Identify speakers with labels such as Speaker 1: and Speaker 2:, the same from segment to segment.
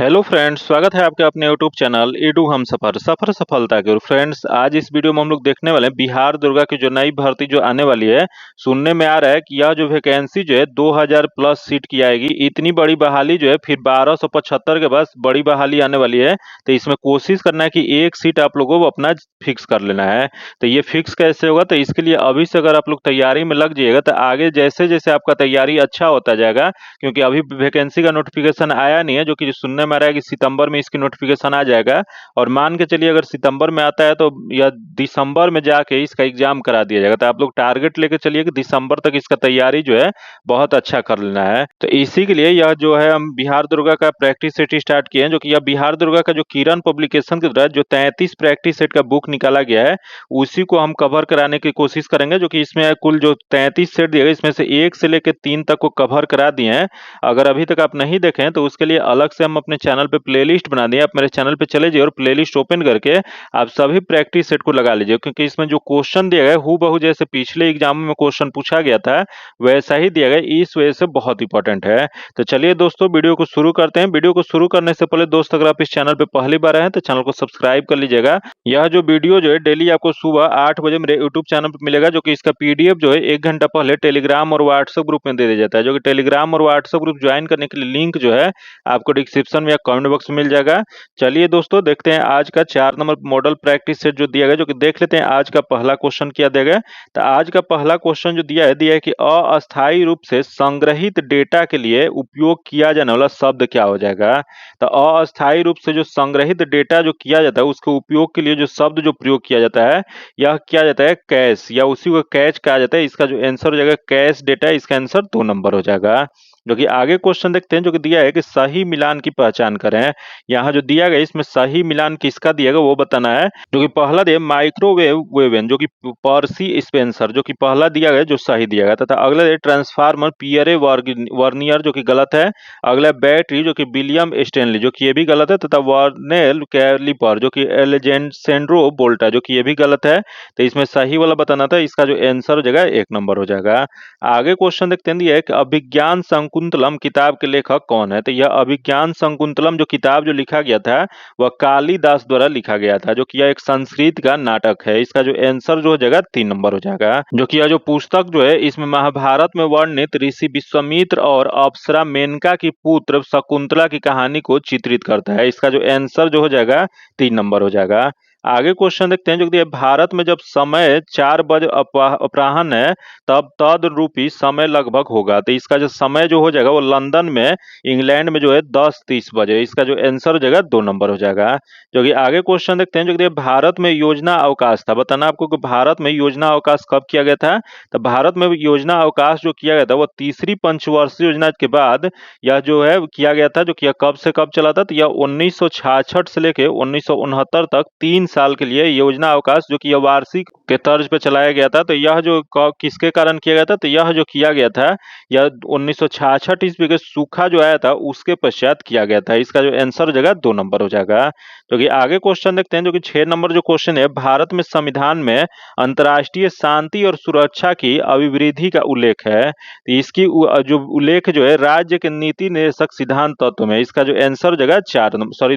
Speaker 1: Hello friends, स्वागत है आपके अपने यूट्यूब चैनल ईडू हम सफर सफर सफलता की ओर। फ्रेंड्स, आज इस वीडियो में हम लोग देखने वाले हैं बिहार दुर्गा की जो नई भर्ती जो आने वाली है। सुनने में आ रहा है कि यह जो वैकेंसी जो है 2000 प्लस सीट की आएगी। इतनी बड़ी बहाली जो है फिर 1275 के बाद बड़ी बहाली आने वाली है। तो इसमें कोशिश करना है कि एक सीट आप लोगों को अपना फिक्स कर लेना है। तो ये फिक्स कैसे होगा, तो इसके लिए अभी से अगर आप लोग तैयारी में लग जाइएगा तो आगे जैसे जैसे आपका तैयारी अच्छा होता जाएगा, क्योंकि अभी वैकेंसी का नोटिफिकेशन आया नहीं है, जो कि सुनने में आ रहा है कि सितंबर में इसकी नोटिफिकेशन आ जाएगा। और मान के चलिए अगर सितंबर में आता है तो या दिसंबर में जाके इसका एग्जाम करा दिया जाएगा। तो आप लोग टारगेट लेके चलिए कि दिसंबर तक इसका तैयारी जो है बहुत अच्छा कर लेना है। तो इसी के लिए यह जो है हम बिहार दुर्गा का प्रैक्टिस सेट स्टार्ट किए हैं, जो कि यह बिहार दुर्गा का जो किरण पब्लिकेशन के द्वारा जो 33 प्रैक्टिस सेट का बुक निकाला गया है उसी को हम कवर कराने की कोशिश करेंगे। जो कि इसमें कुल जो 33 सेट दिए गए इसमें से 1 से लेकर 3 तक को कवर करा दिए हैं। अगर अभी तक आप नहीं देखें तो उसके लिए अलग से हम अपने चैनल पे प्लेलिस्ट बना दिए। आप मेरे चैनल पे चले जाइए और प्लेलिस्ट ओपन करके आप सभी प्रैक्टिस सेट को लगा लीजिए, क्योंकि इसमें जो क्वेश्चन दिया गया है हूबहू जैसे पिछले एग्जाम में क्वेश्चन पूछा गया था वैसा ही दिया गया, इस वजह से बहुत इंपॉर्टेंट है। तो चलिए दोस्तों, वीडियो को शुरू करते हैं। वीडियो को शुरू करने से पहले दोस्त, अगर आप इस चैनल पे पहली बार आए हैं तो चैनल को सब्सक्राइब कर लीजिएगा। यह जो वीडियो जो है डेली आपको सुबह 8 बजे मेरे यूट्यूब चैनल पर मिलेगा, जो कि इसका पीडीएफ जो है 1 घंटा पहले टेलीग्राम और व्हाट्सएप ग्रुप में दे दिया जाता है। जो कि टेलीग्राम और व्हाट्सएप ग्रुप ज्वाइन करने के लिए लिंक जो है आपको डिस्क्रिप्शन में या कमेंट बॉक्स में मिल जाएगा। चलिए दोस्तों, देखते हैं आज का 4 नंबर मॉडल प्रैक्टिस सेट जो दिया गया, जो कि देख लेते हैं आज का पहला क्वेश्चन क्या दिया गया। तो आज का पहला क्वेश्चन जो दिया है कि अस्थायी रूप से संग्रहित डेटा के लिए उपयोग किया जाने वाला शब्द क्या हो जाएगा। तो अस्थायी रूप से जो संग्रहित डेटा जो किया जाता है उसके उपयोग के लिए जो शब्द जो प्रयोग किया जाता है यह किया जाता है कैश, या उसी को कैच कहा जाता है। इसका जो आंसर हो जाएगा कैश डेटा, इसका आंसर 2 नंबर हो जाएगा। जो कि आगे क्वेश्चन देखते हैं, जो कि दिया है कि सही मिलान की पहचान करें। यहाँ जो दिया गया इसमें सही मिलान किसका दिया गया वो बताना है। जो कि पहला दिया माइक्रोवेव वेवन, जो कि पर्सी स्पेंसर, जो कि पहला दिया गया जो सही दिया गया, तथा अगला है ट्रांसफार्मर पियरे वर्नियर, जो कि गलत है। अगला बैटरी, जो कि विलियम स्टेनली, जो कि ये भी गलत है, तथा वर्नेल कैलिपर, जो कि एलेजेंड्रो बोल्टा, जो कि ये भी गलत है। तो इसमें सही वाला बताना था। इसका जो आंसर हो जाएगा 1 नंबर हो जाएगा। आगे क्वेश्चन देखते हैं, दिया है कि अभिज्ञान शकुंतलम किताब के लेखक कौन है। तो यह अभिज्ञान शकुंतलम जो किताब जो लिखा गया था वह कालिदास द्वारा लिखा गया था, जो कि यह एक संस्कृत का नाटक है। इसका जो आंसर जो हो जाएगा 3 नंबर हो जाएगा। जो कि यह जो पुस्तक जो है इसमें महाभारत में वर्णित ऋषि विश्वामित्र और अप्सरा मेनका की पुत्र शकुंतला की कहानी को चित्रित करता है। इसका जो आंसर जो हो जाएगा 3 नंबर हो जाएगा। आगे क्वेश्चन देखते हैं, जो कि भारत में जब समय 4 बजे अपराह्न है तब तदरूपी समय लगभग होगा। तो इसका जो समय जो हो जाएगा वो लंदन में, इंग्लैंड में जो है 10:30 बजे। इसका जो आंसर हो जाएगा 2 नंबर हो जाएगा। जो कि आगे क्वेश्चन देखते हैं, जो कि भारत में योजना अवकाश था। बताना आपको कि भारत में योजना अवकाश कब किया गया था। तो भारत में योजना अवकाश जो किया गया था वो तीसरी पंचवर्षीय योजना के बाद यह जो है किया गया था। जो कि कब से कब चला था, तो यह 1966 से लेके 1969 तक 3 साल के लिए योजना अवकाश जो कि यह वार्षिक के तर्ज पे चलाया गया था। तो यह जो किसके कारण किया गया था, तो यह जो किया गया था यह 1966 ईस्वी के सूखा जो आया था उसके पश्चात किया गया था। इसका जो आंसर हो जाएगा 2 नंबर हो जाएगा। जो कि आगे क्वेश्चन देखते हैं, जो कि 6 नंबर जो क्वेश्चन है, भारत में संविधान में अंतर्राष्ट्रीय शांति और सुरक्षा की अभिवृद्धि का उल्लेख है। तो इसकी जो उल्लेख जो है राज्य के नीति निर्देशक सिद्धांत तत्व में। इसका जो आंसर हो जाएगा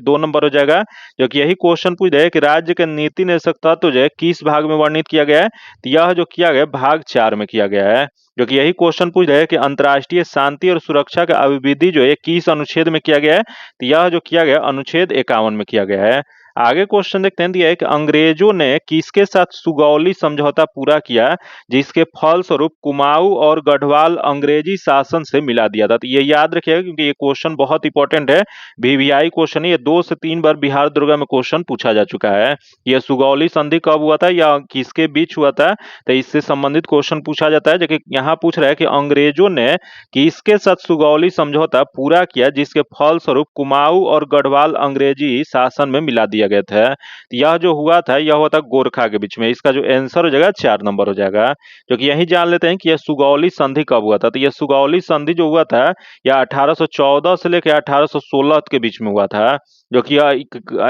Speaker 1: 2 नंबर हो जाएगा। जो कि यही क्वेश्चन पूछ रहा है कि राज्य के नीति निर्देशक तत्व जो है किस भाग में वर्णित किया गया है। तो यह जो किया गया भाग 4 में किया गया है। जो कि यही क्वेश्चन पूछ रहा है कि अंतर्राष्ट्रीय शांति और सुरक्षा का अभिवृद्धि जो है किस अनुच्छेद में किया गया है। तो यह जो किया गया अनुच्छेद 51 में किया गया है। आगे क्वेश्चन देखते हैं, दिया है कि अंग्रेजों ने किसके साथ सुगौली समझौता पूरा किया जिसके फलस्वरूप कुमाऊं और गढ़वाल अंग्रेजी शासन से मिला दिया था। तो ये याद रखिएगा, क्योंकि ये क्वेश्चन बहुत इंपॉर्टेंट है, वीवीआई क्वेश्चन है। ये 2 से 3 बार बिहार दुर्गा में क्वेश्चन पूछा जा चुका है। यह सुगौली संधि कब हुआ था या किसके बीच हुआ था, तो इससे संबंधित क्वेश्चन पूछा जाता है। जो कि यहाँ पूछ रहा है कि अंग्रेजों ने किसके साथ सुगौली समझौता पूरा किया जिसके फलस्वरूप कुमाऊं और गढ़वाल अंग्रेजी शासन में मिला दिया गया था। यह जो हुआ था यह हुआ था गोरखा के बीच में। इसका जो आंसर हो जाएगा 4 नंबर हो जाएगा। जो कि यही जान लेते हैं कि यह सुगौली संधि कब हुआ था। तो यह सुगौली संधि जो हुआ था यह 1814 से लेकर 1816 के बीच में हुआ था। जो कि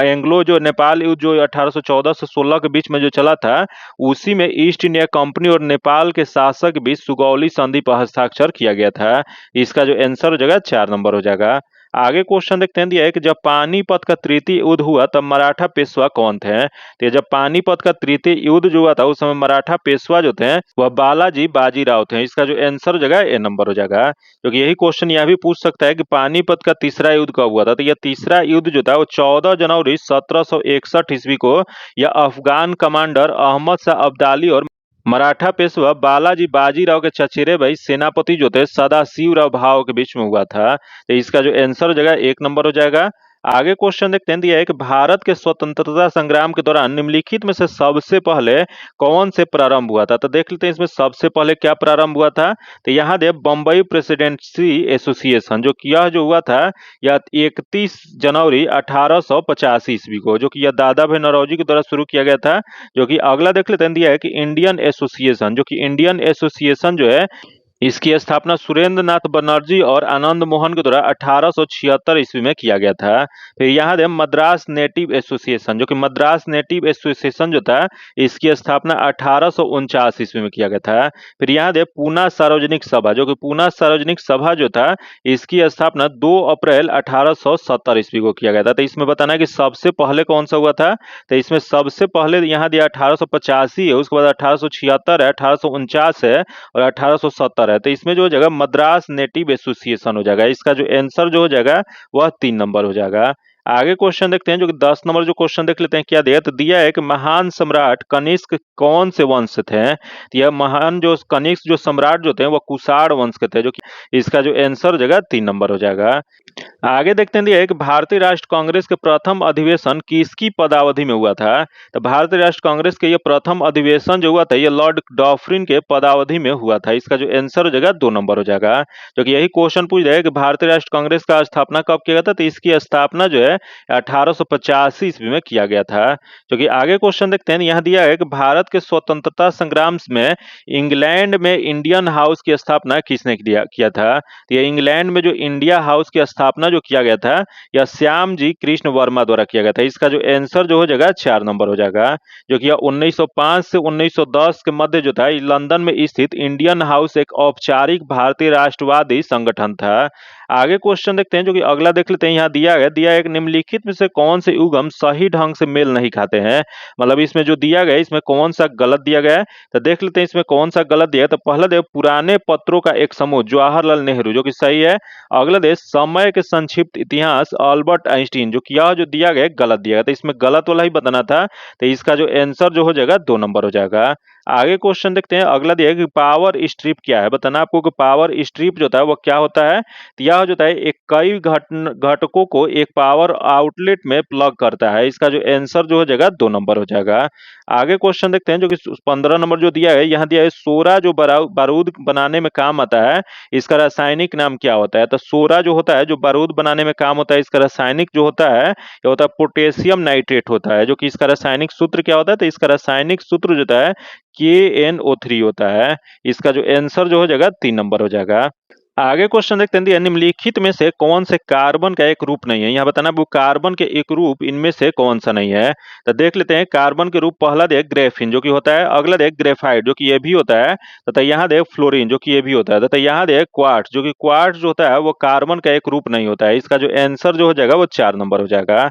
Speaker 1: एंग्लो जो नेपाल युद्ध जो 1814 से 16 के बीच में जो चला था उसी में ईस्ट इंडिया कंपनी और नेपाल के शासक के बीच सुगौली संधि पर हस्ताक्षर किया गया था। इसका जो आंसर हो जाएगा 4 नंबर हो जाएगा। आगे क्वेश्चन देखते हैं, दिया है कि जब पानीपत का तृतीय युद्ध हुआ तब मराठा पेशवा कौन थे? तो जब पानीपत का तृतीय युद्ध जो हुआ था उस समय मराठा पेशवा जो थे वह बालाजी बाजीराव थे। इसका जो आंसर हो जाएगा ए नंबर हो जाएगा, क्योंकि यही क्वेश्चन यह भी पूछ सकता है कि पानीपत का तीसरा युद्ध कब हुआ था। तो यह तीसरा युद्ध जो था वो 14 जनवरी 1761 ईस्वी को यह अफगान कमांडर अहमद शाह अब्दाली और मराठा पेशवा बालाजी बाजीराव के चचेरे भाई सेनापति जो थे सदाशिव राव भाव के बीच में हुआ था। तो इसका जो आंसर हो जाएगा एक नंबर हो जाएगा। आगे क्वेश्चन देखते हैं, दिया है कि भारत के स्वतंत्रता संग्राम के दौरान निम्नलिखित में से सबसे पहले कौन से प्रारंभ हुआ था? तो देख लेते हैं इसमें सबसे पहले क्या प्रारंभ हुआ था। तो यहाँ दे बम्बई प्रेसिडेंसी एसोसिएशन जो कि यह जो हुआ था यह 31 जनवरी 1885 ईस्वी को, जो कि यह दादा भाई नौरोजी के द्वारा शुरू किया गया था। जो कि अगला देख लेते हैं, दिया है कि इंडियन एसोसिएशन, जो कि इंडियन एसोसिएशन जो है इसकी स्थापना सुरेंद्र नाथ बनर्जी और आनंद मोहन के द्वारा 1876 ईस्वी में किया गया था। फिर यहाँ दे मद्रास नेटिव एसोसिएशन, जो कि मद्रास नेटिव एसोसिएशन जो था इसकी स्थापना 1849 ईस्वी में किया गया था। फिर यहाँ दे पूना सार्वजनिक सभा, जो कि पूना सार्वजनिक सभा जो था इसकी स्थापना 2 अप्रैल 1870 ईस्वी को किया गया था। तो इसमें बताना है कि सबसे पहले कौन सा हुआ था। तो इसमें सबसे पहले यहाँ दिया 1885 है, उसके बाद 1876 है, 1849 है और 1870 है। तो इसमें जो हो जाएगा मद्रास नेटिव एसोसिएशन हो जाएगा। इसका जो आंसर जो हो जाएगा वह 3 नंबर हो जाएगा। आगे क्वेश्चन देखते हैं, जो कि 10 नंबर जो क्वेश्चन देख लेते हैं क्या दिया। तो दिया है कि महान सम्राट कनिष्क कौन से वंश से थे। तो यह महान जो कनिष्क जो सम्राट जो थे वह कुषाण वंश के थे, जो कि इसका जो आंसर हो जाएगा 3 नंबर हो जाएगा। आगे देखते हैं, दिया है कि भारतीय राष्ट्र कांग्रेस के प्रथम अधिवेशन किसकी पदावधि में हुआ था। तो भारतीय राष्ट्र कांग्रेस के ये प्रथम अधिवेशन जो हुआ था ये लॉर्ड डॉफ्रिन के पदावधि में हुआ था। इसका जो आंसर हो जाएगा 2 नंबर हो जाएगा, जो कि यही क्वेश्चन पूछ रहा है कि भारतीय राष्ट्र कांग्रेस का स्थापना कब किया गया था। तो इसकी स्थापना जो है 1885 ईस्वी में किया गया था। जो कि आगे क्वेश्चन देखते हैं, यहाँ दिया है कि भारत के स्वतंत्रता संग्राम में इंग्लैंड में इंडियन हाउस की स्थापना किसने किया था। तो ये इंग्लैंड में जो इंडिया हाउस की स्थापना जो किया गया था यह श्याम जी कृष्ण वर्मा द्वारा किया गया था। इसका जो आंसर जो हो जाएगा 4 नंबर हो जाएगा, जो कि 1905 से 1910 के मध्य जो था लंदन में स्थित इंडियन हाउस एक औपचारिक भारतीय राष्ट्रवादी संगठन था। आगे क्वेश्चन देखते हैं, जो कि अगला देख लेते हैं। यहाँ दिया है कि निम्नलिखित में से कौन से युग्म सही ढंग से मेल नहीं खाते हैं। मतलब इसमें जो दिया गया इसमें कौन सा गलत दिया गया है। तो देख लेते हैं इसमें कौन सा गलत दिया है। तो पहला दे पुराने पत्रों का एक समूह जवाहरलाल नेहरू, जो कि सही है। अगला दे समय के संक्षिप्त इतिहास अल्बर्ट आइंस्टीन, जो कि यह जो दिया गया गलत दिया गया। तो इसमें गलत वाला ही बताना था। तो इसका जो आंसर जो हो जाएगा 2 नंबर हो जाएगा। आगे क्वेश्चन देखते हैं, अगला दिया है कि पावर स्ट्रिप क्या है। बताना आपको कि पावर स्ट्रिप जो होता है वो क्या होता है। तो यह जो होता है एक कई घटकों को एक पावर आउटलेट में प्लग करता है। इसका जो आंसर जो हो जाएगा 2 नंबर हो जाएगा। आगे क्वेश्चन देखते हैं, जो कि 15 नंबर जो दिया है, यहाँ दिया है सोरा जो बारूद बनाने में काम आता है इसका रासायनिक नाम क्या होता है। तो सोरा जो होता है जो बारूद बनाने में काम होता है इसका रासायनिक जो होता है ये होता है पोटेशियम नाइट्रेट होता है। जो कि इसका रासायनिक सूत्र क्या होता है। तो इसका रासायनिक सूत्र जो होता है KNO3 होता है। इसका जो आंसर जो हो जाएगा 3 नंबर हो जाएगा। आगे क्वेश्चन देखते हैं, निम्नलिखित में से कौन से कार्बन का एक रूप नहीं है। यहाँ बताना वो कार्बन के एक रूप इनमें से कौन सा नहीं है। तो देख लेते हैं कार्बन के रूप, पहला देख ग्रेफिन जो कि होता है, अगला देख ग्रेफाइट जो कि ये भी होता है, तथा यहाँ देख फ्लोरीन जो कि ये भी होता है, तथा यहाँ देख क्वार्ट्ज जो कि क्वार्ट्ज जो होता है वो कार्बन का एक रूप नहीं होता है। इसका जो आंसर जो हो जाएगा वो 4 नंबर हो जाएगा।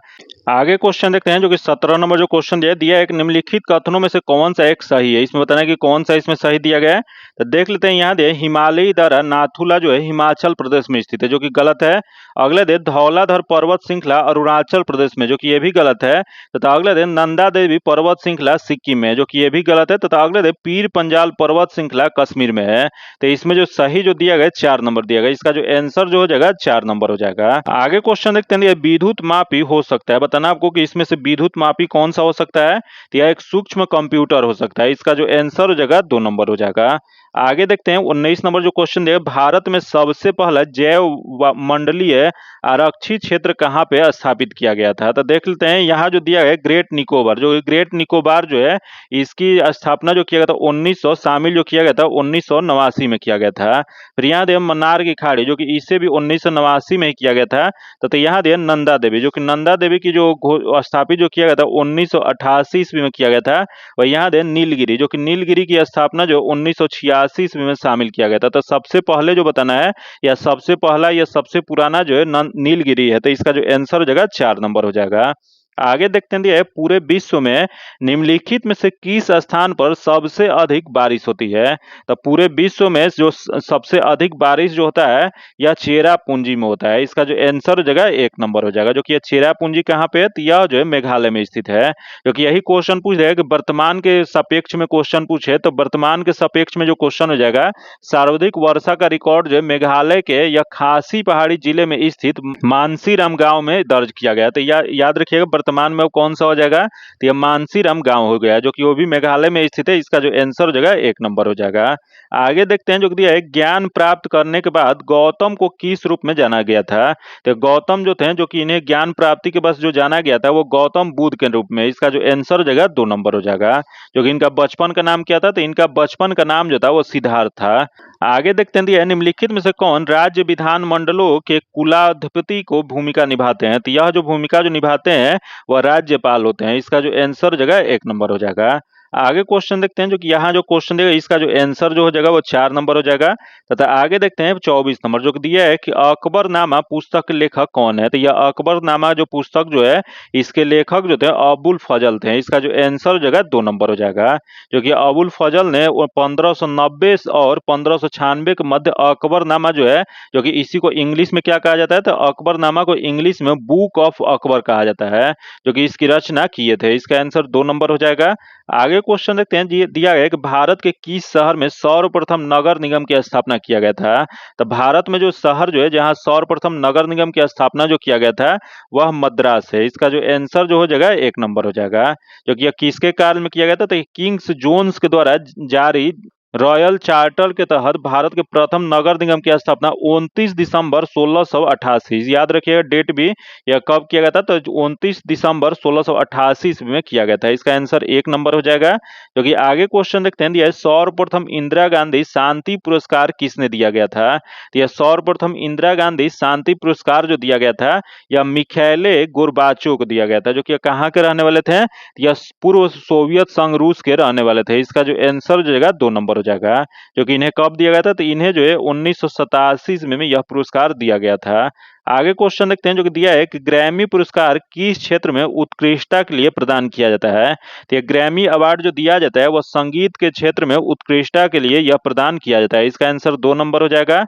Speaker 1: आगे क्वेश्चन देखते हैं, जो कि 17 नंबर जो क्वेश्चन दिया है कि निम्नलिखित कथनों में से कौन सा एक सही है। इसमें बताना है कि कौन सा इसमें सही दिया गया है। तो देख लेते हैं, यहाँ दे हिमालयी दर्रा नाथुला जो है हिमाचल प्रदेश में स्थित है, जो कि गलत है। अगले दे धौलाधर पर्वत श्रृंखला अरुणाचल प्रदेश में, जो कि ये भी गलत है। तथा अगले दे नंदा देवी पर्वत श्रृंखला सिक्किम में, जो कि ये भी गलत है। तथा अगले दे पीर पंजाल पर्वत श्रृंखला कश्मीर में है। तो इसमें जो सही जो दिया गया 4 नंबर दिया गया। इसका जो आंसर जो हो जाएगा 4 नंबर हो जाएगा। आगे क्वेश्चन देखते हैं, विद्युत मापी हो सकता है। बताना आपको कि इसमें से विद्युत मापी कौन सा हो सकता है। तो यह एक सूक्ष्म कंप्यूटर हो सकता है। इसका जो आंसर हो जाएगा 2 नंबर हो जाएगा। आगे देखते हैं 19 नंबर जो क्वेश्चन दिया, भारत में सबसे पहला जैव मंडलीय आरक्षित क्षेत्र कहाँ पे स्थापित किया गया था। तो देख लेते हैं, यहाँ जो दिया है ग्रेट निकोबार, जो ग्रेट निकोबार जो है इसकी स्थापना जो किया गया था 1900 शामिल जो किया गया था 1989 में किया गया था। फिर यहाँ दे मन्नार की खाड़ी जो कि इसे भी 1989 में ही किया गया था। तो यहाँ दे नंदा देवी, जो कि नंदा देवी की जो स्थापित जो किया गया था 1988 ईस्वी में किया गया था। और यहाँ दे नीलगिरी, जो कि नीलगिरी की स्थापना जो 1986 ईस्वी में शामिल किया गया था। तो सबसे पहले जो बताना है या सबसे पहला या सबसे पुराना जो है नीलगिरी है, तो इसका जो आंसर हो जाएगा 4 नंबर हो जाएगा। आगे देखते हैं दिया है पूरे विश्व में निम्नलिखित में से किस स्थान पर सबसे अधिक बारिश होती है। तो पूरे विश्व में जो सबसे अधिक बारिश जो होता है यह चेरापूंजी में होता है। इसका जो आंसर हो जाएगा 1 नंबर हो जाएगा, जो कि यह चेरापूंजी कहाँ पे है, तो यह जो है मेघालय में स्थित है। जो कि यही क्वेश्चन पूछ रहे हैं कि वर्तमान के सापेक्ष में क्वेश्चन पूछे, तो वर्तमान के सापेक्ष में जो क्वेश्चन हो जाएगा, सर्वाधिक वर्षा का रिकॉर्ड जो है मेघालय के या खासी पहाड़ी जिले में स्थित मानसीराम गांव में दर्ज किया गया। तो याद रखिएगा वर्तमान में वो कौन सा हो जाएगा, तो यह मानसीराम गांव हो गया, जो कि वो भी मेघालय में स्थित है। इसका जो आंसर हो जाएगा 1 नंबर हो जाएगा। आगे देखते हैं जो दिया है ज्ञान प्राप्त करने के बाद गौतम को किस रूप में जाना गया था। तो गौतम जो थे, जो कि इन्हें ज्ञान प्राप्ति के बाद जो जाना गया था वो गौतम बुद्ध के रूप में। इसका जो आंसर हो जाएगा 2 नंबर हो जाएगा। जो कि इनका बचपन का नाम क्या था, तो इनका बचपन का नाम जो था वो सिद्धार्थ था। आगे देखते हैं दिया है निम्नलिखित में से कौन राज्य विधानमंडलों के कुलाधिपति को भूमिका निभाते हैं। तो यह जो भूमिका जो निभाते हैं वह राज्यपाल होते हैं। इसका जो आंसर हो जाएगा 1 नंबर हो जाएगा। आगे क्वेश्चन देखते हैं जो कि यहाँ जो क्वेश्चन देगा इसका जो आंसर जो हो जाएगा वो 4 नंबर हो जाएगा। तथा आगे देखते हैं 24 नंबर जो दिया है कि अकबरनामा पुस्तक के लेखक कौन है। तो यह अकबरनामा जो पुस्तक जो है इसके लेखक जो थे अबुल फजल थे। इसका जो आंसर हो जाएगा 2 नंबर हो जाएगा। जो कि अबुल फजल ने 1590 और 1596 के मध्य अकबरनामा जो है, जो कि इसी को इंग्लिश में क्या कहा जाता है, तो अकबरनामा को इंग्लिश में बुक ऑफ अकबर कहा जाता है, जो कि इसकी रचना किए थे। इसका आंसर 2 नंबर हो जाएगा। आगे क्वेश्चन देखते हैं दिया गया है कि भारत के किस शहर में सर्वप्रथम नगर निगम की स्थापना किया गया था। तो भारत में जो शहर जो है जहां सर्वप्रथम नगर निगम की स्थापना जो किया गया था वह मद्रास है। इसका जो आंसर जो हो जाएगा 1 नंबर हो जाएगा। जो कि यह किसके काल में किया गया था, तो किंग्स जोन्स के द्वारा जारी रॉयल चार्टर के तहत भारत के प्रथम नगर निगम की स्थापना 29 दिसंबर 1688, याद रखिएगा डेट भी, यह कब किया गया था, तो 29 दिसंबर 1688 ईस्वी में किया गया था। इसका आंसर 1 नंबर हो जाएगा। जो कि आगे क्वेश्चन देखते हैं दिया है सर्वप्रथम इंदिरा गांधी शांति पुरस्कार किसने दिया गया था। तो यह सर्वप्रथम इंदिरा गांधी शांति पुरस्कार जो दिया गया था यह मिखैले गोर्बाचोव को दिया गया था, जो कि कहाँ के रहने वाले थे, यह पूर्व सोवियत संघ रूस के रहने वाले थे। इसका जो आंसर जो है 2 नंबर जाएगा। जो कि इन्हें कब दिया गया था, तो इन्हें जो है 1987 में यह पुरस्कार दिया गया था। आगे क्वेश्चन देखते हैं जो कि दिया है कि ग्रैमी पुरस्कार किस क्षेत्र में उत्कृष्टता के लिए प्रदान किया जाता है। तो यह ग्रैमी अवार्ड जो दिया जाता है वह संगीत के क्षेत्र में उत्कृष्टता के लिए यह प्रदान किया जाता है। इसका आंसर 2 नंबर हो जाएगा।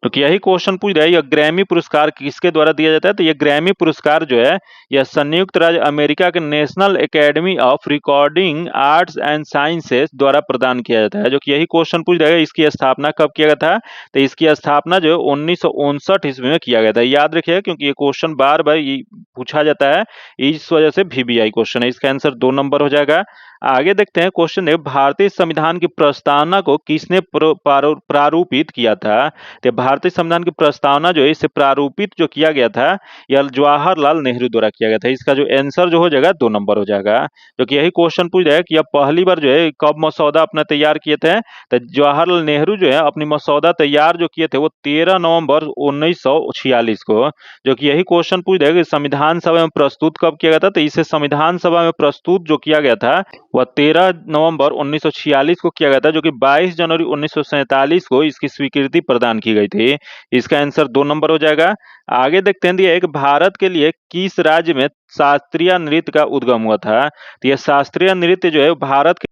Speaker 1: तो यही क्वेश्चन पूछ रहा है यह ग्रैमी पुरस्कार किसके द्वारा दिया जाता है। तो यह ग्रैमी पुरस्कार जो है यह संयुक्त राज्य अमेरिका के national academy of recording arts and sciences द्वारा प्रदान किया जाता है। जो कि यही क्वेश्चन पूछ रहा है इसकी स्थापना कब किया गया था। तो इसकी स्थापना जो 1959 ईस्वी में किया गया था। याद रखिएगा क्योंकि ये क्वेश्चन बार बार पूछा जाता है, इस वजह से VBI क्वेश्चन है। इसका आंसर 2 नंबर हो जाएगा। आगे देखते हैं क्वेश्चन है भारतीय संविधान की प्रस्तावना को किसने प्रारूपित किया था। तो भारतीय संविधान की प्रस्तावना जो है इसे प्रारूपित जो किया गया था यह जवाहरलाल नेहरू द्वारा किया गया था। इसका जो आंसर जो हो जाएगा 2 नंबर हो जाएगा। जो कि यही क्वेश्चन पूछ रहा है कि यह पहली बार जो है कब मसौदा अपना तैयार किए थे। तो जवाहरलाल नेहरू जो है अपनी मसौदा तैयार जो किए थे वो 13 नवंबर 1946 को। जो कि यही क्वेश्चन पूछ रहा है कि संविधान सभा में प्रस्तुत कब किया गया था। तो इसे संविधान सभा में प्रस्तुत जो किया गया था वह 13 नवंबर 1946 को किया गया था। जो कि 22 जनवरी 1947 को इसकी स्वीकृति प्रदान की गई थी। इसका आंसर 2 नंबर हो जाएगा। आगे देखते हैं दिया है कि भारत के लिए किस राज्य में शास्त्रीय नृत्य का उद्गम हुआ था। तो यह शास्त्रीय नृत्य जो है भारत के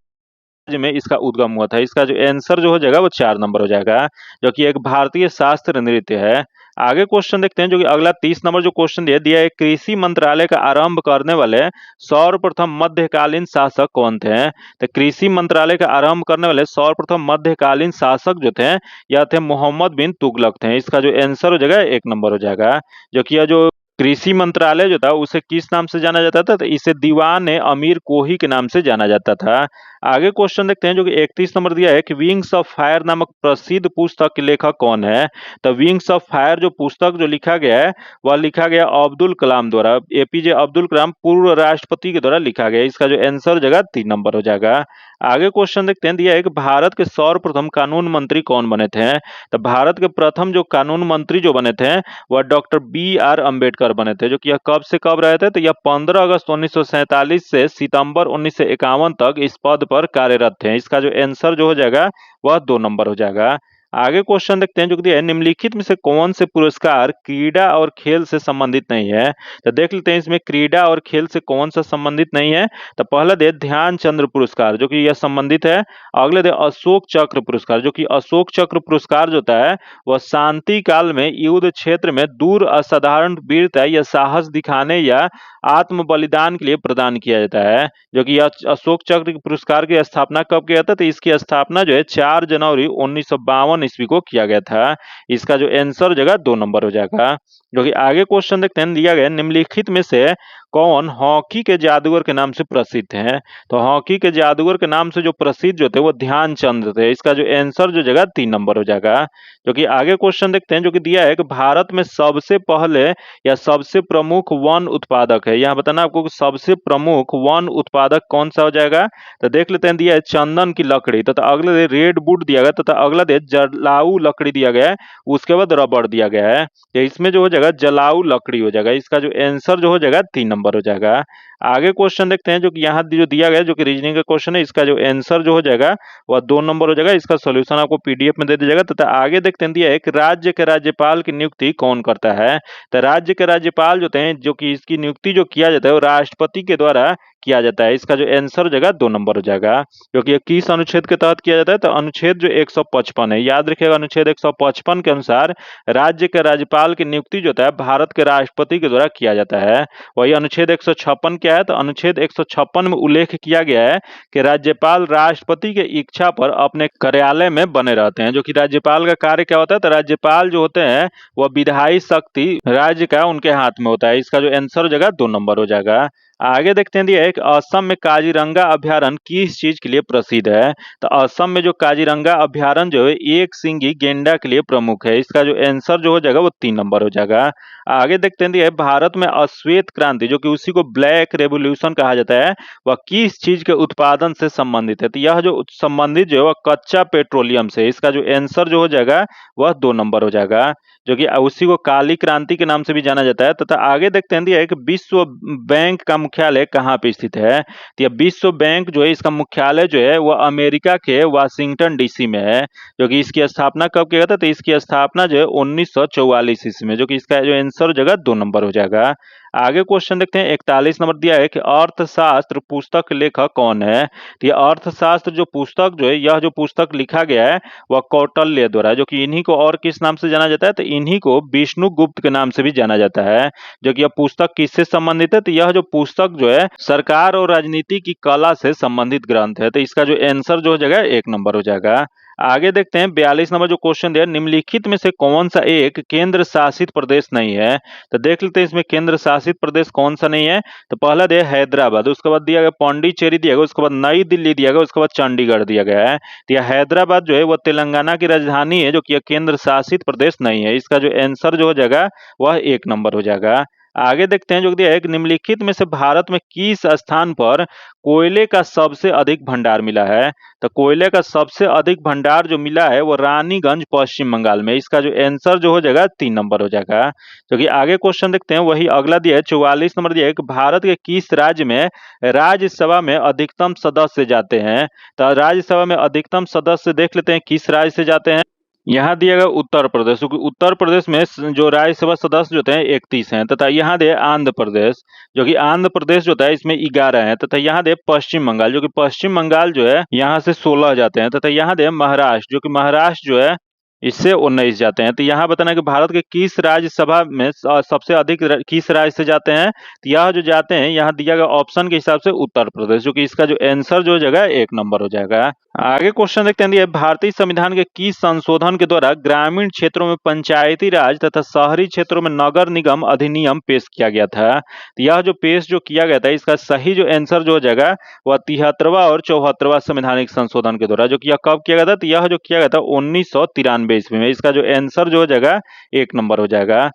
Speaker 1: राज्य में इसका उद्गम हुआ था। इसका जो आंसर जो हो जाएगा वो 4 नंबर हो जाएगा। जो कि एक भारतीय शास्त्रीय नृत्य है। आगे क्वेश्चन देखते हैं जो कि अगला 30 नंबर जो क्वेश्चन दिया है कृषि मंत्रालय का आरंभ करने वाले सर्वप्रथम मध्यकालीन शासक कौन थे। तो कृषि मंत्रालय का आरंभ करने वाले सर्वप्रथम मध्यकालीन शासक जो थे यह थे मोहम्मद बिन तुगलक थे। इसका जो आंसर हो जाएगा 1 नंबर हो जाएगा। जो कि यह जो कृषि मंत्रालय जो था उसे किस नाम से जाना जाता था, तो इसे दीवान अमीर कोही के नाम से जाना जाता था। आगे क्वेश्चन देखते हैं जो कि 31 नंबर दिया है कि विंग्स ऑफ फायर नामक प्रसिद्ध पुस्तक के लेखक कौन है। तो विंग्स ऑफ फायर जो पुस्तक जो लिखा गया है वह लिखा गया अब्दुल कलाम द्वारा। APJ अब्दुल कलाम पूर्व राष्ट्रपति के द्वारा लिखा गया। इसका जो आंसर हो जाएगा 3 नंबर हो जाएगा। आगे क्वेश्चन देखते हैं दिया है कि भारत के सर्वप्रथम कानून मंत्री कौन बने थे। तो भारत के प्रथम जो कानून मंत्री जो बने थे वह डॉक्टर BR अम्बेडकर गवर्नर बने थे, जो कि यह कब से कब रहे थे, तो यह 15 अगस्त 1947 से सितंबर 1951 तक इस पद पर कार्यरत थे। इसका जो आंसर जो हो जाएगा वह 2 नंबर हो जाएगा। आगे क्वेश्चन देखते हैं जो कि दिया है, निम्नलिखित में से कौन से पुरस्कार क्रीड़ा और खेल से संबंधित नहीं है। तो देख लेते हैं इसमें क्रीड़ा और खेल से कौन सा संबंधित नहीं है। तो पहला दे ध्यानचंद्र पुरस्कार, जो कि यह संबंधित है। अगले दे अशोक चक्र पुरस्कार, जो कि अशोक चक्र पुरस्कार जो होता है वह शांति काल में युद्ध क्षेत्र में दूर असाधारण वीरता या साहस दिखाने या आत्म बलिदान के लिए प्रदान किया जाता है। जो कि यह अशोक चक्र पुरस्कार की स्थापना कब किया था, तो इसकी स्थापना जो है 4 जनवरी 1952 ईस्वी को किया गया था। इसका जो आंसर जगह 2 नंबर हो जाएगा। जो कि आगे क्वेश्चन देखते हैं, दिया गया निम्नलिखित में से कौन हॉकी के जादूगर के नाम से प्रसिद्ध है। तो हॉकी के जादूगर के नाम से जो प्रसिद्ध जो थे वो ध्यानचंद थे। इसका जो आंसर जो जगह 3 नंबर हो जाएगा। जो कि आगे क्वेश्चन देखते हैं जो कि दिया है कि भारत में सबसे पहले या सबसे प्रमुख वन उत्पादक है। यहाँ बताना आपको कि सबसे प्रमुख वन उत्पादक कौन सा हो जाएगा। तो देख लेते हैं, दिया है चंदन की लकड़ी, तथा अगले दे रेड वुड दिया गया, तथा अगला दे जलाऊ लकड़ी दिया गया है, उसके बाद रबड़ दिया गया है। तो इसमें जो हो जाएगा जलाऊ लकड़ी हो जाएगा। इसका जो आंसर जो हो जाएगा 3 नंबर हो जाएगा। आगे क्वेश्चन देखते हैं जो कि यहाँ जो दिया गया है, जो कि रीजनिंग का क्वेश्चन है, इसका जो आंसर जो हो जाएगा वह 2 नंबर हो जाएगा। इसका सॉल्यूशन आपको पीडीएफ में दे दिया जाएगा। तथा आगे देखते हैं, दिया है कि राज्य के राज्यपाल की नियुक्ति कौन करता है। तो राज्य के राज्यपाल जो होते हैं, जो कि इसकी नियुक्ति जो किया जाता है वो राष्ट्रपति के द्वारा किया जाता है। इसका जो आंसर हो जाएगा 2 नंबर हो जाएगा। क्योंकि ये किस अनुच्छेद के तहत किया जाता है, तो अनुच्छेद जो 155 है, याद रखिएगा अनुच्छेद 155 के अनुसार राज्य के राज्यपाल की नियुक्ति जो होता है भारत के राष्ट्रपति के द्वारा किया जाता है। वही अनुच्छेद 156 क्या है, तो अनुच्छेद 156 में उल्लेख किया गया है कि राज्यपाल राष्ट्रपति के इच्छा पर अपने कार्यालय में बने रहते हैं। जो कि राज्यपाल का कार्य क्या होता है, तो राज्यपाल जो होते हैं वह विधायी शक्ति राज्य का उनके हाथ में होता है। इसका जो आंसर हो जाएगा 2 नंबर हो जाएगा। आगे देखते हैं, दिया एक असम में काजीरंगा अभ्यारण्य किस चीज के लिए प्रसिद्ध है। तो असम में जो काजीरंगा अभ्यारण्य जो है एक सिंगी गेंडा के लिए प्रमुख है। इसका जो आंसर जो हो जाएगा वो 3 नंबर हो जाएगा। आगे देखते हैं, दिया भारत में अश्वेत क्रांति, जो कि उसी को ब्लैक रेवोल्यूशन कहा जाता है, वह किस चीज के उत्पादन से संबंधित है। तो यह जो संबंधित जो है वह कच्चा पेट्रोलियम से। इसका जो आंसर जो हो जाएगा वह 2 नंबर हो जाएगा। जो कि उसी को काली क्रांति के नाम से भी जाना जाता है। तथा आगे देखते हैं, दिया एक विश्व बैंक का मुख्यालय कहाँ पे स्थित है। तो यह विश्व बैंक जो है इसका मुख्यालय जो है वह अमेरिका के वाशिंगटन डीसी में है। जो कि इसकी स्थापना कब किया गया था, तो इसकी स्थापना जो है 1944 ईस्वी में। जो कि इसका जो आंसर जगह 2 नंबर हो जाएगा। आगे क्वेश्चन देखते हैं, 41 नंबर दिया है कि अर्थशास्त्र पुस्तक के लेखक कौन है। तो यह अर्थशास्त्र जो पुस्तक जो है, यह जो पुस्तक लिखा गया है वह कौटिल्य द्वारा। जो कि इन्हीं को और किस नाम से जाना जाता है, तो इन्हीं को विष्णुगुप्त के नाम से भी जाना जाता है। जो कि यह पुस्तक किससे संबंधित है, तो यह जो पुस्तक जो है सरकार और राजनीति की कला से संबंधित ग्रंथ है। तो इसका जो आंसर जो हो जाएगा 1 नंबर हो जाएगा। आगे देखते हैं, 42 नंबर जो क्वेश्चन दिया, निम्नलिखित में से कौन सा एक केंद्र शासित प्रदेश नहीं है। तो देख लेते हैं इसमें केंद्र शासित प्रदेश कौन सा नहीं है। तो पहला दिया हैदराबाद, उसके बाद दिया गया पांडिचेरी दिया गया, उसके बाद नई दिल्ली दिया गया, उसके बाद चंडीगढ़ दिया गया है। तो यह हैदराबाद जो है वह तेलंगाना की राजधानी है, जो कि यह केंद्र शासित प्रदेश नहीं है। इसका जो आंसर जो हो जाएगा वह 1 नंबर हो जाएगा। आगे देखते हैं, जो दिया है निम्नलिखित में से भारत में किस स्थान पर कोयले का सबसे अधिक भंडार मिला है। तो कोयले का सबसे अधिक भंडार जो मिला है वो रानीगंज पश्चिम बंगाल में। इसका जो आंसर जो हो जाएगा 3 नंबर हो जाएगा। क्योंकि आगे क्वेश्चन देखते हैं, वही अगला दिया है 44 नंबर दिया है कि भारत के किस राज्य में राज्यसभा में अधिकतम सदस्य जाते हैं। तो राज्यसभा में अधिकतम सदस्य देख लेते हैं किस राज्य से जाते हैं। यहाँ दिया गया उत्तर प्रदेश, क्योंकि उत्तर प्रदेश में जो राज्यसभा सदस्य जो होते हैं 31 हैं। तथा यहाँ दे आंध्र प्रदेश, जो कि आंध्र प्रदेश जो होता है इसमें 11 हैं। तथा यहाँ दे पश्चिम बंगाल, जो कि पश्चिम बंगाल जो है यहाँ से 16 जाते हैं। तथा यहाँ दे महाराष्ट्र, जो कि महाराष्ट्र जो है इससे 19 जाते हैं। तो यहाँ बताना कि भारत के किस राज्यसभा में सबसे अधिक किस राज्य से जाते हैं। तो यह जो जाते हैं यहाँ दिया गया ऑप्शन के हिसाब से उत्तर प्रदेश। जो कि इसका जो आंसर जो हो जाएगा 1 नंबर हो जाएगा। आगे क्वेश्चन देखते हैं, भारतीय संविधान के किस संशोधन के द्वारा ग्रामीण क्षेत्रों में पंचायती राज तथा शहरी क्षेत्रों में नगर निगम अधिनियम पेश किया गया था। तो यह जो पेश जो किया गया था इसका सही जो आंसर जो हो जाएगा वह 73वां और 74वां संवैधानिक संशोधन के द्वारा। जो कि यह कब किया गया था, तो यह जो किया गया था 1993 ईस्वी में। इसका जो आंसर जो हो जाएगा 1 नंबर हो जाएगा।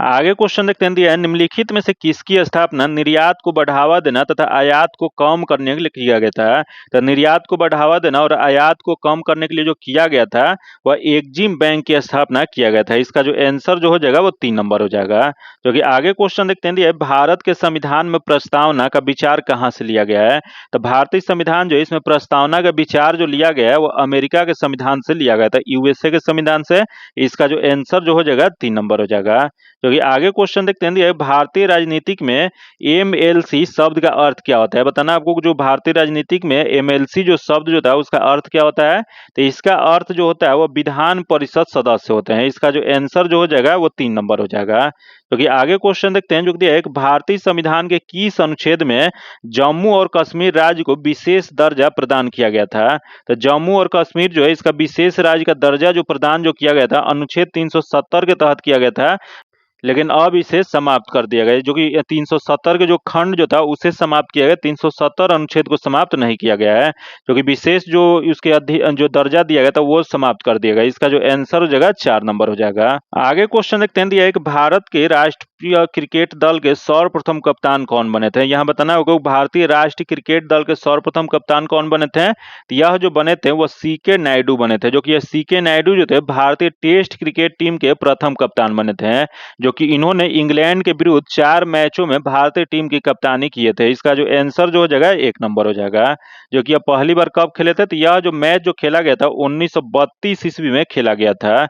Speaker 1: आगे क्वेश्चन देखते हैं, दिया है निम्नलिखित में से किसकी स्थापना निर्यात को बढ़ावा देना तथा आयात को कम करने के लिए किया गया था। तो निर्यात को बढ़ावा देना और आयात को कम करने के लिए जो किया गया था वह एक्जिम बैंक की स्थापना किया गया था। इसका जो आंसर जो हो जाएगा वो 3 नंबर हो जाएगा। जो कि आगे क्वेश्चन देखते हैं, दिया है भारत के संविधान में प्रस्तावना का विचार कहाँ से लिया गया है। तो भारतीय संविधान जो है इसमें प्रस्तावना का विचार जो लिया गया है वो अमेरिका के संविधान से लिया गया था, यूएसए के संविधान से। इसका जो आंसर जो हो जाएगा 3 नंबर हो जाएगा। जो कि आगे क्वेश्चन देखते हैं, दिया है भारतीय राजनीतिक में एमएलसी शब्द का अर्थ क्या होता है। बताना आपको जो भारतीय राजनीतिक में एमएलसी जो शब्द जो था उसका अर्थ क्या होता है। तो इसका अर्थ जो होता है वो विधान परिषद सदस्य होते हैं। इसका जो आंसर जो हो जाएगा वो 3 नंबर हो जाएगा। तो कि आगे क्वेश्चन देखते हैं, जो दिया है भारतीय संविधान के किस अनुच्छेद में जम्मू और कश्मीर राज्य को विशेष दर्जा प्रदान किया गया था। तो जम्मू और कश्मीर जो है इसका विशेष राज्य का दर्जा जो प्रदान जो किया गया था अनुच्छेद 370 के तहत किया गया था, लेकिन अब इसे समाप्त कर दिया गया, जो कि 370 के जो खंड जो था उसे समाप्त किया गया, 370 अनुच्छेद को समाप्त नहीं किया गया है। जो कि विशेष जो उसके जो दर्जा दिया गया था वो समाप्त कर दिया गया। इसका जो आंसर हो जाएगा 4 नंबर हो जाएगा। आगे क्वेश्चन देखते हैं, दिया है कि भारत के राष्ट्रीय क्रिकेट दल के सर्वप्रथम कप्तान कौन बने थे। यहाँ बताना होगा भारतीय राष्ट्रीय क्रिकेट दल के सर्वप्रथम कप्तान कौन बने थे। तो यह जो बने थे वो सीके नायडू बने थे। जो कि यह सीके नायडू जो थे भारतीय टेस्ट क्रिकेट टीम के प्रथम कप्तान बने थे, जो कि इन्होंने इंग्लैंड के विरुद्ध 4 मैचों में भारतीय टीम की कप्तानी किए थे। इसका जो आंसर जो हो जाएगा 1 नंबर हो जाएगा। जो कि यह पहली बार कब खेले थे, तो यह जो मैच जो खेला गया था 1932 ईस्वी में खेला गया था।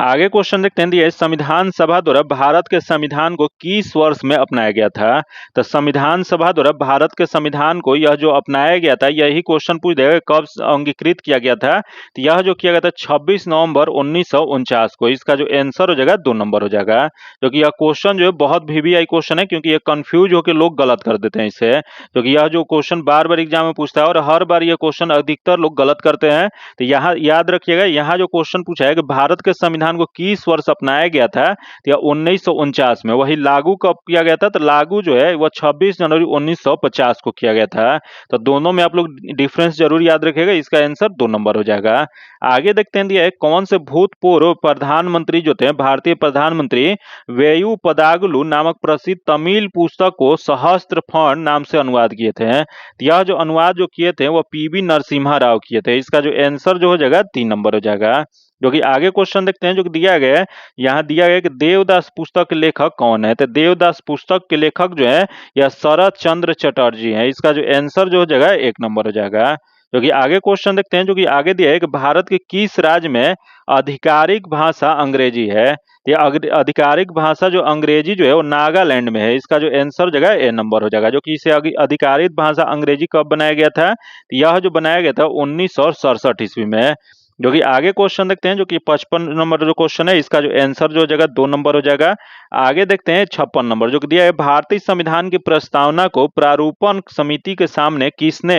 Speaker 1: आगे क्वेश्चन देखते हैं, दिया संविधान सभा द्वारा भारत के संविधान को किस वर्ष में अपनाया गया था। तो संविधान सभा द्वारा भारत के संविधान को यह जो अपनाया गया था, यही क्वेश्चन पूछ देगा कब अंगीकृत किया गया था। तो यह जो किया गया था 26 नवंबर 1949 को। इसका जो आंसर हो जाएगा 2 नंबर हो जाएगा। जो कि यह क्वेश्चन जो है बहुत वीवीआई क्वेश्चन है, क्योंकि ये कंफ्यूज होकर लोग गलत कर देते हैं इसे। क्योंकि यह जो क्वेश्चन बार बार एग्जाम में पूछता है और हर बार ये क्वेश्चन अधिकतर लोग गलत करते हैं। तो यहाँ याद रखिएगा, यहाँ जो क्वेश्चन पूछा है कि भारत के संविधान को किस वर्ष अपनाया गया था, तो 1949 में। वही लागू कब किया गया था, तो लागू जो है वह 26 जनवरी 1950 को किया गया था। तो दोनों में आप लोग डिफरेंस जरूर याद रखिएगा। इसका आंसर 2 नंबर हो जाएगा। आगे देखते हैं, दिया है कौन से भूतपूर्व प्रधानमंत्री जो थे, भारतीय प्रधानमंत्री वेयू पदागलू नामक प्रसिद्ध तमिल पुस्तक को सहस्त्र फण नाम से अनुवाद किए थे। यह जो अनुवाद जो किए थे वो पीवी नरसिम्हा राव किए थे। इसका जो आंसर जो हो जाएगा 3 नंबर हो जाएगा। जो कि आगे क्वेश्चन देखते हैं, जो कि दिया गया है, यहाँ दिया गया कि देवदास पुस्तक के लेखक कौन है। तो देवदास पुस्तक के लेखक जो है यह शरद चंद्र चटर्जी है। इसका जो आंसर जो हो जाएगा 1 नंबर हो जाएगा। जो कि आगे क्वेश्चन देखते हैं, जो कि आगे दिया है कि भारत के किस राज्य में आधिकारिक भाषा अंग्रेजी है। ये आधिकारिक भाषा जो अंग्रेजी जो है वो नागालैंड में है। इसका जो आंसर जगह ए नंबर हो जाएगा। जो कि इसे आधिकारिक भाषा अंग्रेजी कब बनाया गया था, यह जो बनाया गया था 1967 ईस्वी में। जो कि आगे क्वेश्चन देखते हैं, जो कि 55 नंबर जो क्वेश्चन है, इसका जो आंसर जो हो जाएगा 2 नंबर हो जाएगा। आगे देखते हैं 56 नंबर, जो कि दिया है भारतीय संविधान की प्रस्तावना को प्रारूपण समिति के सामने किसने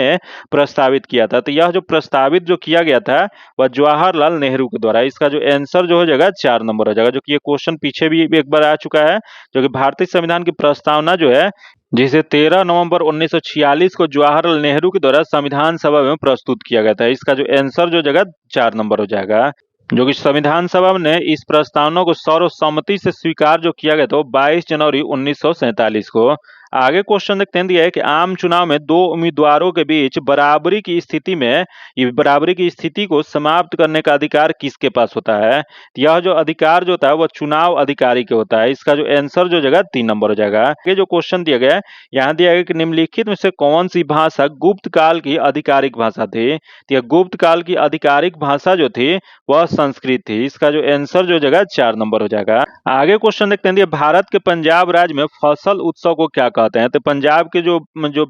Speaker 1: प्रस्तावित किया था। तो यह जो प्रस्तावित जो किया गया था वह जवाहरलाल नेहरू के द्वारा। इसका जो आंसर जो हो जाएगा 4 नंबर हो जाएगा। जो कि ये क्वेश्चन पीछे भी एक बार आ चुका है। जो कि भारतीय संविधान की प्रस्तावना जो है जिसे 13 नवंबर 1946 को जवाहरलाल नेहरू के द्वारा संविधान सभा में प्रस्तुत किया गया था। इसका जो आंसर जो जगह 4 नंबर हो जाएगा। जो कि संविधान सभा ने इस प्रस्तावना को सर्वसम्मति से स्वीकार जो किया गया था वो 22 जनवरी 1947 को। आगे क्वेश्चन देखते हैं, दिया है कि आम चुनाव में 2 उम्मीदवारों के बीच बराबरी की स्थिति में बराबरी की स्थिति को समाप्त करने का अधिकार किसके पास होता है। यह जो अधिकार जो होता है वह चुनाव अधिकारी के होता है। इसका जो आंसर जो जगह 3 नंबर हो जाएगा। ये जो क्वेश्चन दिया गया है, यहाँ दिया गया कि निम्नलिखित में से कौन सी भाषा गुप्त काल की आधिकारिक भाषा थी। तो गुप्त काल की आधिकारिक भाषा जो थी वह संस्कृत थी। इसका जो आंसर जो जगह 4 नंबर हो जाएगा। आगे क्वेश्चन देखते हैं, भारत के पंजाब राज्य में फसल उत्सव को क्या कहते हैं। तो पंजाब के जो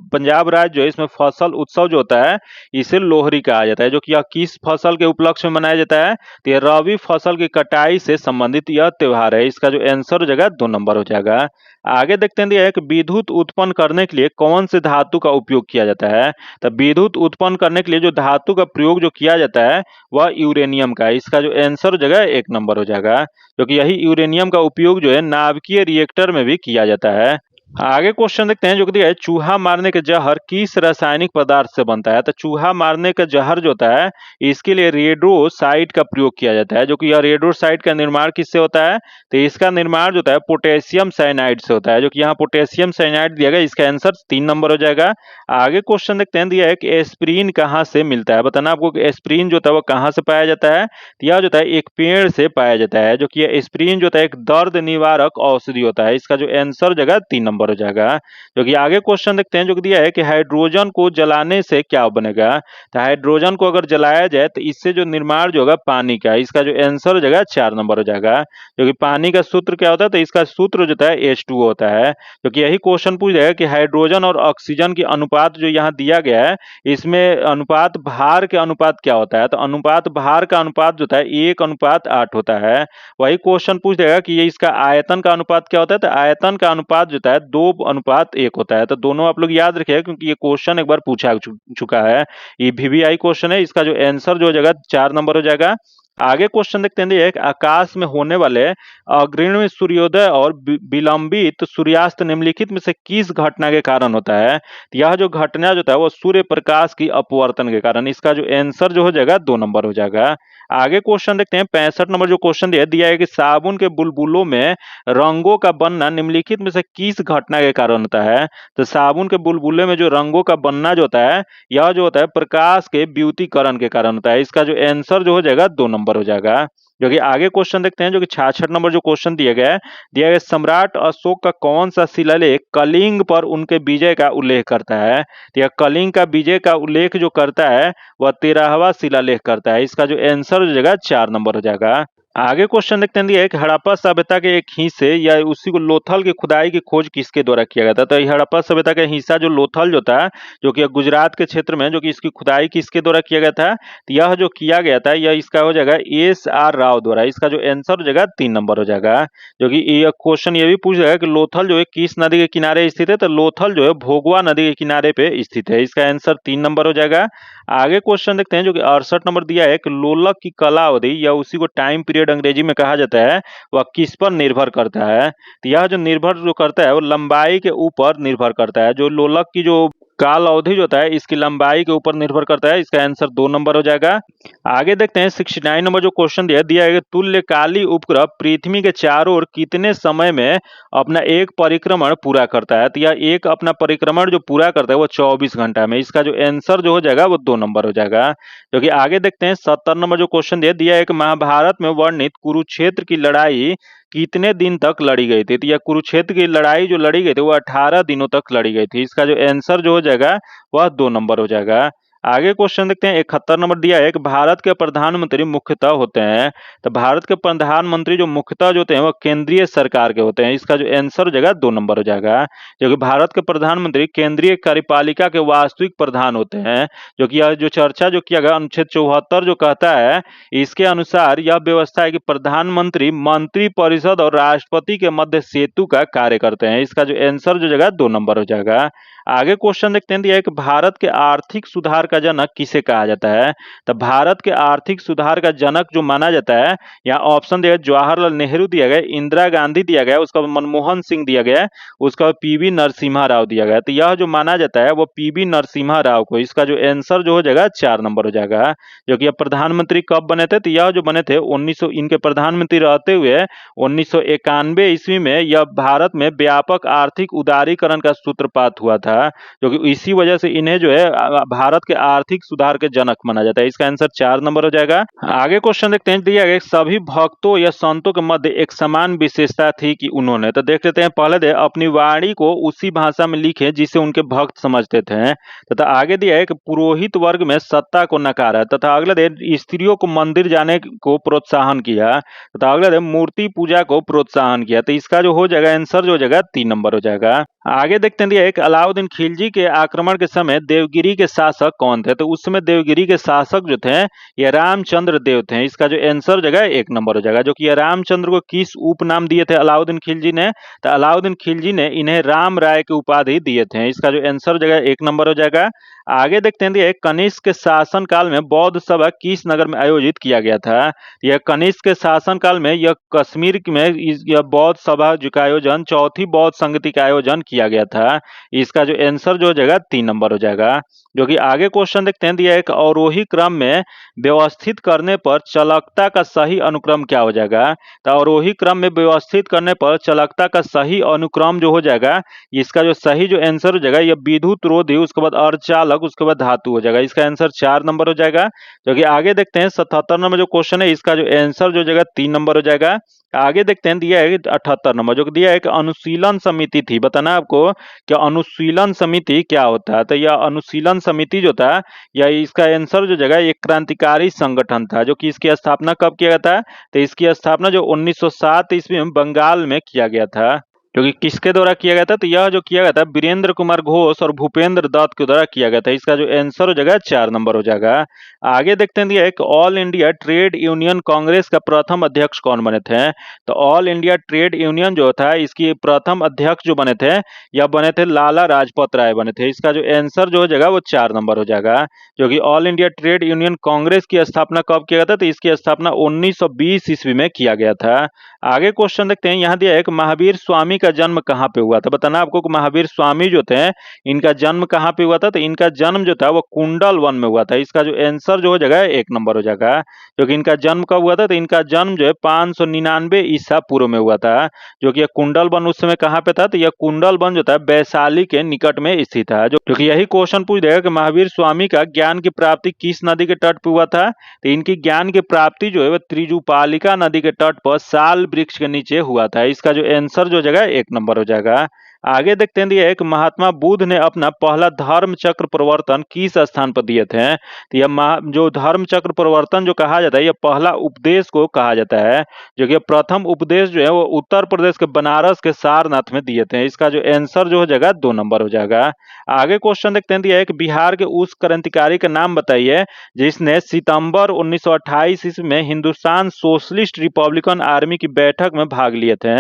Speaker 1: पंजाब राज्य जो है इसमें फसल उत्सव जो होता है इसे लोहरी कहा जाता है। जो कि यह किस फसल के उपलक्ष्य में मनाया जाता है, तो यह रबी फसल की कटाई से संबंधित यह त्योहार है। इसका जो आंसर हो जाएगा 2 नंबर हो जाएगा। आगे देखते हैं, दिया कि विद्युत उत्पन्न करने के लिए कौन से धातु का उपयोग किया जाता है। तो विद्युत उत्पन्न करने के लिए जो धातु का प्रयोग जो किया जाता है वह यूरेनियम का है। इसका जो आंसर हो जाएगा 1 नंबर हो जाएगा। क्योंकि यही यूरेनियम का उपयोग जो है नाभिकीय रिएक्टर में भी किया जाता है। आगे क्वेश्चन देखते हैं जो कि दिया है चूहा मारने का जहर किस रासायनिक पदार्थ से बनता है। तो चूहा मारने का जहर जो होता है इसके लिए रेड्रोसाइड का प्रयोग किया जाता है, जो कि यह रेड्रोसाइड का निर्माण किससे होता है। तो इसका निर्माण जो होता है पोटेशियम साइनाइड से होता है, जो कि यहाँ पोटेशियम साइनाइड दिया गया। इसका आंसर 3 नंबर हो जाएगा। आगे क्वेश्चन देखते हैं, दिया है कि एस्प्रिन कहाँ से मिलता है। बताना आपको कि एस्प्रिन जो होता है वो कहाँ से पाया जाता है। तो यह जो होता है एक पेड़ से पाया जाता है, जो कि एस्प्रिन जो होता है एक दर्द निवारक औषधि होता है। इसका जो आंसर जगह 3 नंबर हो जाएगा। जो कि आगे क्वेश्चन देखते हैं, जो कि दिया है कि हाइड्रोजन को जलाने से क्या बनेगा। तो हाइड्रोजन को अगर जलाया जाए तो इससे जो निर्माण जो होगा पानी का, इसका जो आंसर हो जाएगा 4 नंबर हो जाएगा। जो कि पानी का सूत्र क्या होता है, तो इसका सूत्र जो होता है H2O होता है। जो कि यही क्वेश्चन पूछ जाएगा कि हाइड्रोजन और ऑक्सीजन की अनुपात जो यहाँ दिया गया है, इसमें अनुपात भार के अनुपात क्या होता है। तो अनुपात भार का अनुपात जो होता है 1:8 होता है। वही क्वेश्चन पूछ देगा कि ये इसका आयतन का अनुपात क्या होता है। तो आयतन का अनुपात जो होता है 2:1 होता है। तो दोनों आप लोग याद रखिएगा, क्योंकि ये क्वेश्चन एक बार पूछा चुका है। ये VVI क्वेश्चन है। इसका जो आंसर जो हो जाएगा 4 नंबर हो जाएगा। आगे क्वेश्चन देखते हैं, एक आकाश में होने वाले अग्रणी सूर्योदय और विलंबित सूर्यास्त निम्नलिखित में से किस घटना के कारण होता है। तो यह जो घटना जो होता है वो सूर्य प्रकाश की अपवर्तन के कारण। इसका जो आंसर जो हो जाएगा 2 नंबर हो जाएगा। आगे क्वेश्चन देखते हैं 65 नंबर जो क्वेश्चन दिया है कि साबुन के बुलबुलों में रंगों का बनना निम्नलिखित में से किस घटना के कारण होता है। तो साबुन के बुलबुले में जो रंगों का बनना जो होता है, यह जो होता है प्रकाश के द्युतीकरण के कारण होता है। इसका जो आंसर जो हो जाएगा 2 नंबर हो जाएगा। जो कि आगे क्वेश्चन देखते हैं, जो कि 66 नंबर जो क्वेश्चन दिया गया सम्राट अशोक का कौन सा शिलालेख कलिंग पर उनके विजय का उल्लेख करता है। तो यह कलिंग का विजय का उल्लेख जो करता है वह 13वां शिलालेख करता है। इसका जो आंसर हो जाएगा 4 नंबर हो जाएगा। आगे क्वेश्चन देखते हैं, दिया है कि हड़प्पा सभ्यता के एक हिस्से या उसी को लोथल की खुदाई की खोज किसके द्वारा किया गया था। तो ये हड़प्पा सभ्यता का हिस्सा जो लोथल जो था, जो कि गुजरात के क्षेत्र में, जो कि इसकी खुदाई किसके द्वारा किया गया था। तो यह जो किया गया था यह इसका हो जाएगा SR राव द्वारा। इसका जो आंसर हो जाएगा 3 नंबर हो जाएगा। जो कि ये क्वेश्चन ये भी पूछ जाएगा कि लोथल जो है किस नदी के किनारे स्थित है। तो लोथल जो है भोगवा नदी के किनारे पे स्थित है। इसका आंसर 3 नंबर हो जाएगा। आगे क्वेश्चन देखते हैं, जो कि 68 नंबर दिया है कि लोलक की कला अवधि या उसी को टाइम पीरियड अंग्रेजी में कहा जाता है, वह किस पर निर्भर करता है। तो यह जो निर्भर जो करता है वो लंबाई के ऊपर निर्भर करता है। जो लोलक की जो काल अवधि जो होता है इसकी लंबाई के ऊपर निर्भर करता है। इसका आंसर 2 नंबर हो जाएगा। आगे देखते हैं 69 नंबर जो क्वेश्चन दिया है कि तुल्यकाली उपग्रह पृथ्वी के चारों ओर कितने समय में अपना एक परिक्रमण पूरा करता है। तो यह एक अपना परिक्रमण जो पूरा करता है वो 24 घंटा में। इसका जो आंसर जो हो जाएगा वो 2 नंबर हो जाएगा। जो कि आगे देखते हैं 70 नंबर जो क्वेश्चन दिया है कि महाभारत में वर्णित कुरुक्षेत्र की लड़ाई कितने दिन तक लड़ी गई थी। तो यह कुरुक्षेत्र की लड़ाई जो लड़ी गई थी वो 18 दिनों तक लड़ी गई थी। इसका जो आंसर जो हो जाएगा वह 2 नंबर हो जाएगा। आगे क्वेश्चन देखते हैं 71 नंबर दिया है कि भारत के प्रधानमंत्री मुख्यतः होते हैं। तो भारत के प्रधानमंत्री जो मुख्यतः जो होते हैं वो केंद्रीय सरकार के होते हैं। इसका जो आंसर हो जाएगा 2 नंबर हो जाएगा। जो कि भारत के प्रधानमंत्री केंद्रीय कार्यपालिका के वास्तविक प्रधान होते हैं। जो कि यह जो चर्चा जो किया गया अनुच्छेद 74 जो कहता है, इसके अनुसार यह व्यवस्था है कि प्रधानमंत्री मंत्री परिषद और राष्ट्रपति के मध्य सेतु का कार्य करते हैं। इसका जो आंसर जो जगह 2 नंबर हो जाएगा। आगे क्वेश्चन देखते हैं, दिया है कि भारत के आर्थिक सुधार का जनक किसे कहा जाता है। तो भारत के आर्थिक सुधार का जनक जो माना जाता है, यहाँ ऑप्शन दिया है जवाहरलाल नेहरू दिया गया, इंदिरा गांधी दिया गया, उसका मनमोहन सिंह दिया गया, उसका PV नरसिम्हा राव दिया गया। तो यह जो माना जाता है वो PV नरसिम्हा राव को। इसका जो आंसर जो हो जाएगा 4 नंबर हो जाएगा। जो कि अब प्रधानमंत्री कब बने थे, तो यह जो बने थे 1900 इनके प्रधानमंत्री रहते हुए 1991 ईस्वी में यह भारत में व्यापक आर्थिक उदारीकरण का सूत्रपात हुआ था। जो कि इसी वजह से इन्हें जो है भारत के आर्थिक सुधार के जनक माना जाता है। इसका आंसर 4 नंबर हो जाएगा। आगे क्वेश्चन देखते हैं, दिया गया सभी भक्तों या संतों के मध्य एक समान विशेषता थी कि उन्होंने। तो देख लेते हैं, पहले दे अपनी वाणी को उसी भाषा में लिखे जिसे उनके भक्त समझते थे। तथा आगे दिया है कि पुरोहित वर्ग में सत्ता को नकारा। तथा अगले दिन स्त्रियों को मंदिर जाने को प्रोत्साहन किया। तथा अगले दिन मूर्ति पूजा को प्रोत्साहन किया। तो इसका जो हो जाएगा आंसर जो हो जाएगा 3 नंबर हो जाएगा। आगे देखते हैं, एक अलाउद्दीन खिलजी के आक्रमण के समय देवगिरी के शासक कौन थे। तो उस समय देवगिरी के शासक जो थे ये रामचंद्र देव थे। इसका जो आंसर जगह 1 नंबर हो जाएगा। जो कि रामचंद्र को किस उपनाम दिए थे अलाउद्दीन खिलजी ने। तो अलाउद्दीन खिलजी ने इन्हें राम राय की उपाधि दिए थे। इसका जो आंसर जगह 1 नंबर हो जाएगा। आगे देखते हैं दिया कनिष्क के शासन काल में बौद्ध सभा किस नगर में आयोजित किया गया था। यह कनिष्क के शासन काल में यह कश्मीर में यह बौद्ध सभा जो का आयोजन चौथी बौद्ध संगति का आयोजन किया गया था। इसका जो आंसर जो हो जाएगा 3 नंबर हो जाएगा। जो कि आगे क्वेश्चन देखते हैं दिया एक अवरोही क्रम में व्यवस्थित करने पर चालकता का सही अनुक्रम क्या हो जाएगा। तो अवरोही क्रम में व्यवस्थित करने पर चालकता का सही अनुक्रम जो हो जाएगा, इसका जो सही जो आंसर हो जाएगा, यह विद्युत रोधी, उसके बाद अर्धचालक, उसके बाद धातु हो जाएगा। इसका आंसर 4 नंबर हो जाएगा। जो कि आगे देखते हैं 77 नंबर जो क्वेश्चन है, इसका जो आंसर जो हो जाएगा 3 नंबर हो जाएगा। आगे देखते हैं दिया है 78 नंबर, जो कि दिया है कि अनुशीलन समिति थी। बताना आपको कि अनुशीलन समिति क्या होता है। तो यह अनुशीलन समिति जो था, या इसका आंसर जो जगह एक क्रांतिकारी संगठन था, जो कि इसकी स्थापना कब किया गया था। तो इसकी स्थापना जो 1907 ईस्वी में बंगाल में किया गया था। जो कि किसके द्वारा किया गया था। तो यह जो किया गया था वीरेंद्र कुमार घोष और भूपेंद्र दत्त के द्वारा किया गया था। इसका जो आंसर हो जाएगा 4 नंबर हो जाएगा। आगे देखते हैं दिया एक all India trade union Congress का प्रथम अध्यक्ष कौन बने थे। तो ऑल इंडिया ट्रेड यूनियन जो था, इसकी प्रथम अध्यक्ष जो बने थे, यह बने थे लाला लाजपत राय बने थे। इसका जो आंसर जो हो जाएगा वो 4 नंबर हो जाएगा। जो कि all India trade union Congress की स्थापना कब किया गया था। तो इसकी स्थापना 1920 ईस्वी में किया गया था। आगे क्वेश्चन देखते हैं, यहाँ दिया है कि महावीर स्वामी का जन्म कहाँ पे हुआ था। बताना आपको कि महावीर स्वामी जो थे, इनका जन्म कहाँ पे हुआ था। तो इनका जन्म जो था वो कुंडल वन में हुआ था। इसका जो आंसर जो हो जाएगा 1 नंबर हो जाएगा। क्योंकि इनका जन्म कब हुआ था। तो इनका जन्म जो है 599 ईसा पूर्व में हुआ था। जो कि यह कुंडल वन उस समय कहाँ पे था। तो यह कुंडल वन जो था वैशाली के निकट में स्थित है। जो कि यही क्वेश्चन पूछ देगा कि महावीर स्वामी का ज्ञान की प्राप्ति किस नदी के तट पर हुआ था। तो इनकी ज्ञान की प्राप्ति जो है वह त्रिजुपालिका नदी के तट पर साल वृक्ष के नीचे हुआ था। इसका जो आंसर जो जगह 1 नंबर हो जाएगा। आगे देखते हैं दिया है कि महात्मा बुद्ध ने अपना पहला धर्म चक्र प्रवर्तन किस स्थान पर दिए थे। तो यह जो धर्म चक्र प्रवर्तन जो कहा जाता है, यह पहला उपदेश को कहा जाता है। जो कि प्रथम उपदेश जो है वो उत्तर प्रदेश के बनारस के सारनाथ में दिए थे। इसका जो आंसर जो हो जाएगा 2 नंबर हो जाएगा। आगे क्वेश्चन देखते हैं दिया है कि बिहार के उस क्रांतिकारी का नाम बताइए जिसने सितंबर 1928 ईस्वी में हिंदुस्तान सोशलिस्ट रिपब्लिकन आर्मी की बैठक में भाग लिए थे।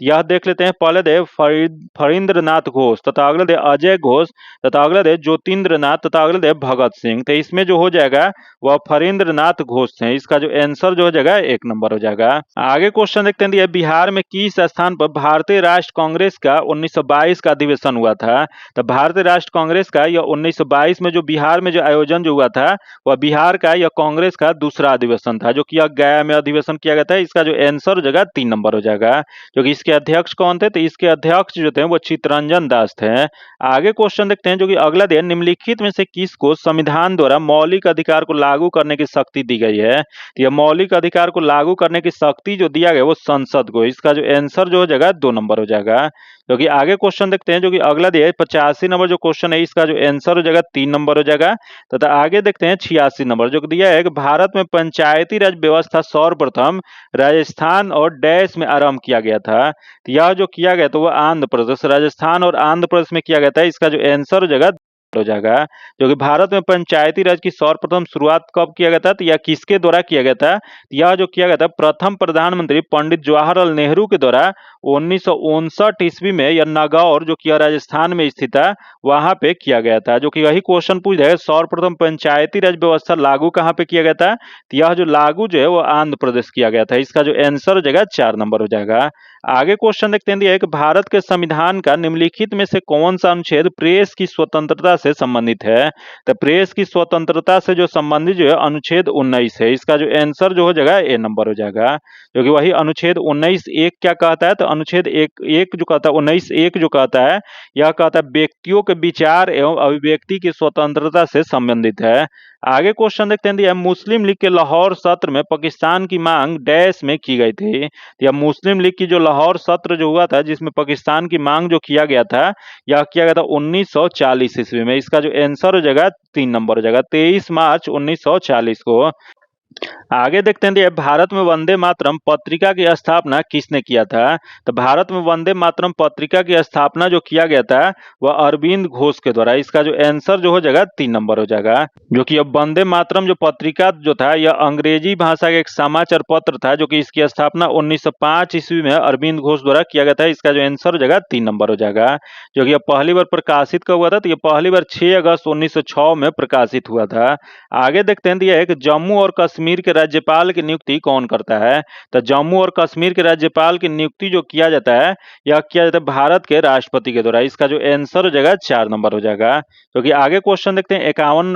Speaker 1: यह देख लेते हैं। पहले दे फरींद्र नाथ घोष, तथा अगले दे अजय घोष, तथा अगले दे ज्योतिन्द्र नाथ, तथा अगले दे भगत सिंह। तो इसमें जो हो जाएगा वह फरींद्र नाथ घोष है। इसका जो आंसर जो हो जाएगा 1 नंबर हो जाएगा। आगे क्वेश्चन देखते हैं बिहार में किस स्थान पर भारतीय राष्ट्र कांग्रेस का 1922 का अधिवेशन हुआ था। तो भारतीय राष्ट्र कांग्रेस का यह 1922 में जो बिहार में जो आयोजन जो हुआ था, वह बिहार का यह कांग्रेस का दूसरा अधिवेशन था, जो कि यह गया में अधिवेशन किया गया था। इसका जो आंसर हो जाएगा 3 नंबर हो जाएगा। जो कि इसके अध्यक्ष कौन थे। तो इसके अध्यक्ष जो थे वो चित्तरंजन दास थे। आगे क्वेश्चन देखते हैं, जो कि अगला दिन निम्नलिखित में से किसको संविधान द्वारा मौलिक अधिकार को लागू करने की शक्ति दी गई है। तो यह मौलिक अधिकार को लागू करने की शक्ति जो दिया गया वो संसद को। इसका जो आंसर जो हो जाएगा 2 नंबर हो जाएगा। जो कि आगे क्वेश्चन देखते हैं, जो कि अगला दिया है 85 नंबर जो क्वेश्चन है, इसका जो आंसर हो जाएगा 3 नंबर हो जाएगा। तथा आगे देखते हैं 86 नंबर, जो दिया है कि भारत में पंचायती राज व्यवस्था सर्वप्रथम राजस्थान और डैश में आरंभ किया गया था। तो यह जो किया गया तो वह आंध्र प्रदेश, राजस्थान और आंध्र प्रदेश में किया गया था। इसका जो आंसर हो जाएगा हो जाएगा। जो कि भारत में पंचायती राज की सर्वप्रथम शुरुआत कब किया गया था। तो यह किसके द्वारा किया गया था। यह जो किया गया था प्रथम प्रधानमंत्री पंडित जवाहरलाल नेहरू के द्वारा 1959 ईस्वी में यह नागौर जो कि राजस्थान में स्थित है वहां पे किया गया था। जो कि यही क्वेश्चन पूछ जाएगा सर्वप्रथम पंचायती राज व्यवस्था लागू कहाँ पे किया गया था। तो यह जो लागू जो है वो आंध्र प्रदेश किया गया था। इसका जो आंसर हो जाएगा 4 नंबर हो जाएगा। आगे क्वेश्चन देखते हैं कि भारत के संविधान का निम्नलिखित में से कौन सा अनुच्छेद प्रेस की स्वतंत्रता से संबंधित है। तो प्रेस की स्वतंत्रता से जो संबंधित जो है अनुच्छेद 19 है। इसका जो आंसर जो हो जाएगा ए नंबर हो जाएगा। जो कि वही अनुच्छेद 19(1) क्या कहता है। तो अनुच्छेद 1 जो कहता है 19(1) जो कहता है, यह कहता है व्यक्तियों के विचार एवं अभिव्यक्ति की स्वतंत्रता से संबंधित है। आगे क्वेश्चन देखते हैं मुस्लिम लीग के लाहौर सत्र में पाकिस्तान की मांग डैश में की गई थी। या मुस्लिम लीग की जो लाहौर सत्र जो हुआ था जिसमें पाकिस्तान की मांग जो किया गया था, यह किया गया था 1940 ईस्वी में। इसका जो आंसर हो जाएगा 3 नंबर हो जाएगा, 23 मार्च 1940 को। आगे देखते हैं भारत में वंदे मातरम पत्रिका की स्थापना किसने किया था। तो भारत में वंदे मातरम पत्रिका की स्थापना जो किया गया था वह अरविंद घोष के द्वारा। इसका जो आंसर जो हो जाएगा 3 नंबर हो जाएगा। जो कि अब वंदे मातरम जो पत्रिका जो था यह अंग्रेजी भाषा का एक समाचार पत्र था, जो कि इसकी स्थापना 1905 ईस्वी में अरविंद घोष द्वारा किया गया था। इसका जो आंसर हो जाएगा 3 नंबर हो जाएगा। जो कि अब पहली बार प्रकाशित कब हुआ था, तो ये पहली बार 6 अगस्त 1906 में प्रकाशित हुआ था। आगे देखते हैं यह एक जम्मू और कश्मीर के राज्यपाल की नियुक्ति कौन करता है। तो जम्मू और कश्मीर के राज्यपाल की नियुक्ति जो किया जाता है यह किया जाता है भारत के राष्ट्रपति के द्वारा। इसका जो आंसर हो जाएगा 4 नंबर हो जाएगा। क्योंकि आगे क्वेश्चन देखते हैं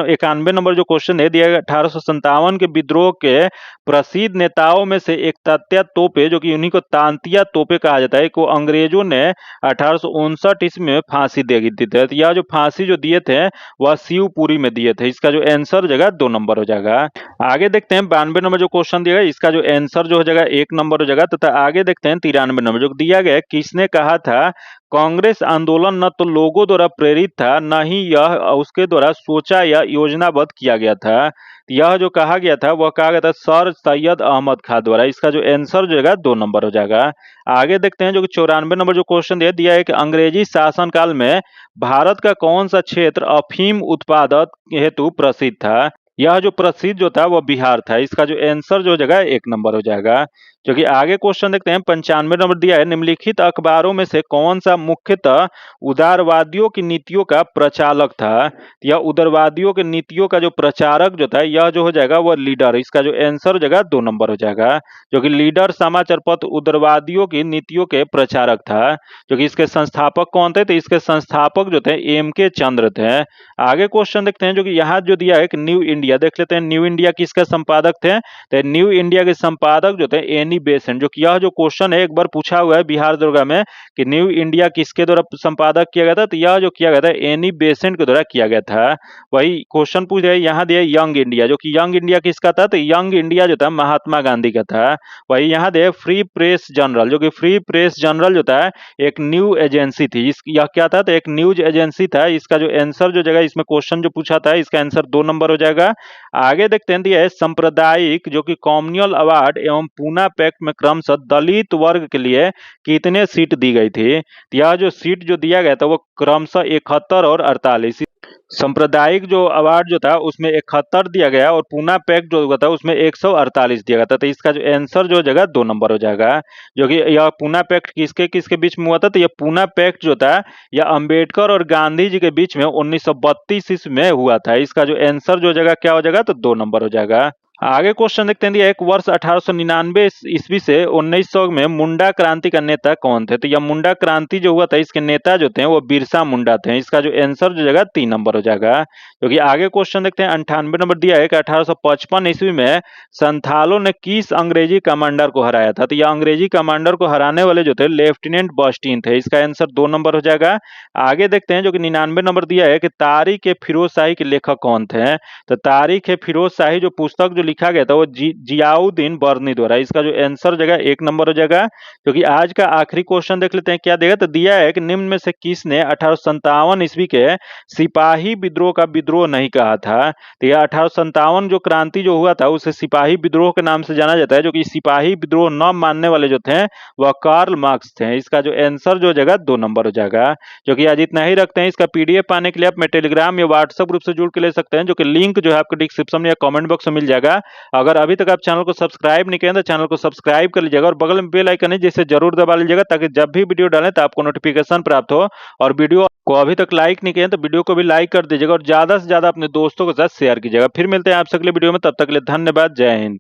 Speaker 1: 91 नंबर जो क्वेश्चन है दिया गया 1857 के विद्रोह के प्रसिद्ध नेताओं में से एक तात्या तोपे, जो कि उन्हीं को तांतिया तोपे कहा जाता है, को अंग्रेजों ने 1859 ईस्वी में फांसी दे दी थी। तो यह जो फांसी जो दिए थे वह शिवपुरी में दिए थे। इसका जो आंसर हो जाएगा 2 नंबर हो जाएगा। आगे देखते हैं 92 नंबर जो क्वेश्चन दिया गया, इसका जो आंसर जो हो जाएगा 1 नंबर हो जाएगा। तथा आगे देखते हैं 93 नंबर जो दिया गया, किसने कहा था कांग्रेस आंदोलन न तो लोगों द्वारा प्रेरित था, न ही यह उसके द्वारा सोचा या योजनाबद्ध किया गया था। यह जो कहा गया था वह कहा गया था सर सैयद अहमद खान द्वारा। इसका जो आंसर जो है 2 नंबर हो जाएगा। आगे देखते हैं जो कि 94 नंबर जो क्वेश्चन दिया है कि अंग्रेजी शासनकाल में भारत का कौन सा क्षेत्र अफीम उत्पादक हेतु प्रसिद्ध था। यह जो प्रसिद्ध जो था वह बिहार था। इसका जो आंसर जो जगह 1 नंबर हो जाएगा। जो कि आगे क्वेश्चन देखते हैं 95 नंबर दिया है, निम्नलिखित अखबारों में से कौन सा मुख्यतः उदारवादियों की नीतियों का प्रचालक था। यह उदारवादियों की नीतियों का जो प्रचारक जो था यह जो हो जाएगा वह लीडर। इसका जो आंसर हो जाएगा 2 नंबर हो जाएगा। जो कि लीडर समाचार पत्र उदारवादियों की नीतियों के प्रचारक था। जो कि इसके संस्थापक कौन थे, तो इसके संस्थापक जो थे M.K. चंद्र थे। आगे क्वेश्चन देखते हैं जो कि यहाँ जो दिया है कि न्यू इंडिया, देख लेते हैं न्यू इंडिया किसके संपादक थे। तो न्यू इंडिया के संपादक जो थे एनी बेसेंट। जो कि यह जो क्वेश्चन है एक बार पूछा हुआ है बिहार दुर्गा में कि न्यू इंडिया किसके द्वारा संपादक किया गया था, तो यह जो किया गया था एनी बेसेंट के द्वारा किया गया था। वही क्वेश्चन पूछ रहे यहाँ दिया यंग इंडिया, जो कि यंग इंडिया किसका था, तो यंग इंडिया जो था महात्मा गांधी का था। वही यहाँ दे फ्री प्रेस जनरल, जो कि फ्री प्रेस जनरल जो था एक न्यू एजेंसी थी। यह क्या था, तो एक न्यूज एजेंसी था। इसका जो आंसर जो जगह इसमें क्वेश्चन जो पूछा था इसका आंसर 2 नंबर हो जाएगा। आगे देखते हैं दिया है सांप्रदायिक जो कि कॉम्युनल अवार्ड एवं पूना पैक्ट में क्रमशः दलित वर्ग के लिए कितने सीट दी गई थी। यह जो सीट जो दिया गया था वो क्रमशः 71 और 48। सांप्रदायिक जो अवार्ड जो था उसमें 71 दिया गया और पूना पैक्ट जो हुआ था उसमें 148 दिया गया था। तो इसका जो आंसर जो जगह 2 नंबर हो जाएगा। जो कि यह पूना पैक्ट किसके किसके बीच में हुआ था, तो यह पूना पैक्ट जो था यह अंबेडकर और गांधी जी के बीच में 1932 ईस्वी में हुआ था। इसका जो आंसर जो जगह क्या हो जाएगा, तो 2 नंबर हो जाएगा। आगे क्वेश्चन देखते हैं एक वर्ष 1899 ईस्वी से 1900 में मुंडा क्रांति का नेता कौन थे। तो यह मुंडा क्रांति जो हुआ था इसके नेता जो थे वो बिरसा मुंडा थे। इसका जो आंसर जो जगह 3 नंबर हो जाएगा। क्योंकि आगे क्वेश्चन देखते हैं 98 नंबर दिया है कि 1855 ईस्वी में संथालों ने किस अंग्रेजी कमांडर को हराया था। तो यह अंग्रेजी कमांडर को हराने वाले जो थे लेफ्टिनेंट बस्टीन थे। इसका आंसर 2 नंबर हो जाएगा। आगे देखते हैं जो कि 99 नंबर दिया है कि तारीख ए फिरोज शाही के लेखक कौन थे। तो तारीख ए फिरोज शाही जो पुस्तक जो लिखा गया था वो जियाउद्दीन बर्नी द्वारा। इसका जो आंसर जगह 1 नंबर हो जाएगा। क्योंकि आज का आखिरी क्वेश्चन देख लेते हैं क्या देगा, तो दिया है कि निम्न में से किसने 1857 ईस्वी के सिपाही विद्रोह का विद्रोह नहीं कहा था। तो यह 1857 जो क्रांति जो हुआ था उसे सिपाही विद्रोह के नाम से जाना जाता है। जो कि सिपाही विद्रोह न मानने वाले जो थे वह कार्ल मार्क्स थे। इसका जो आंसर जो जगह 2 नंबर हो जाएगा। जो कि आज इतना ही रखते हैं। इसका PDF पाने के लिए आप टेलीग्राम या व्हाट्सएप ग्रुप से जुड़ के ले सकते हैं, जो कि लिंक जो है आपको डिस्क्रिप्शन या कमेंट बॉक्स में मिल जाएगा। अगर अभी तक आप चैनल को सब्सक्राइब नहीं किए तो चैनल को सब्सक्राइब कर लीजिएगा और बगल में बेल आइकन है जिसे जरूर दबा लीजिएगा ताकि जब भी वीडियो डालें तो आपको नोटिफिकेशन प्राप्त हो। और वीडियो को अभी तक लाइक नहीं किए तो वीडियो को भी लाइक कर दीजिएगा और ज्यादा से ज्यादा अपने दोस्तों के साथ शेयर कीजिएगा। फिर मिलते हैं आपसे अगले वीडियो में, तब तक के लिए धन्यवाद। जय हिंद।